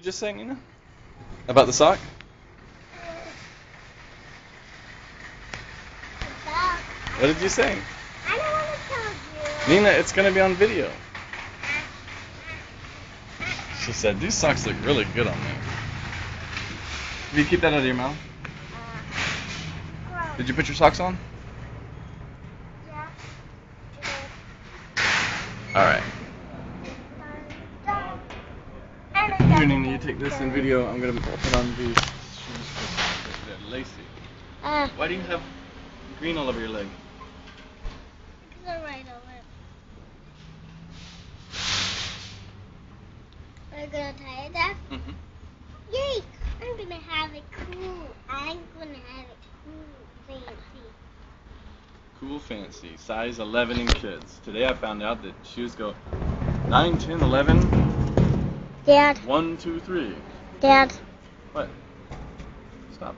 just saying, Nina? About the sock? What did you say? I don't want to tell you. Nina, it's going to be on video. She said, these socks look really good on me. Will you keep that out of your mouth? Did you put your socks on? Yeah. Alright. Here, Nina, you take this in video. I'm going to put on these shoes because they're lacy. Why do you have green all over your leg? Because I ride a whip. Are you going to tie it up? Mm-hmm. Yay! I'm going to have it cool. I'm going to have it cool, fancy. Cool fancy. Size 11 in kids. Today I found out that shoes go 9, 10, 11. Dad. 1, 2, 3. Dad. What? Stop.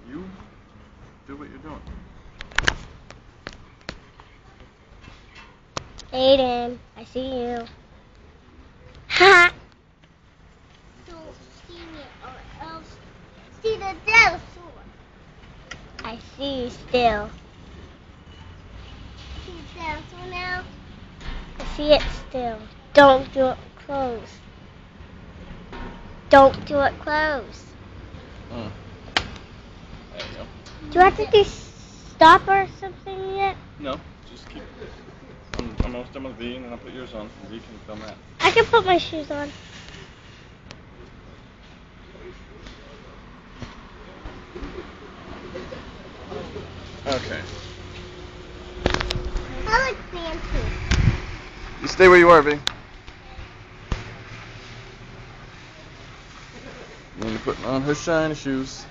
You do what you're doing. Aiden, I see you. Ha! Don't see me or else see the dinosaur. I see you still. See the dinosaur now? I see it still. Don't do it close. Don't do it close. There you go. Do you have to do stop or something yet? No, just keep. I'm almost done with V, and then I'll put yours on. And V can film that. I can put my shoes on. Okay. I like fancy. You stay where you are, V. Then you're putting on her shiny shoes.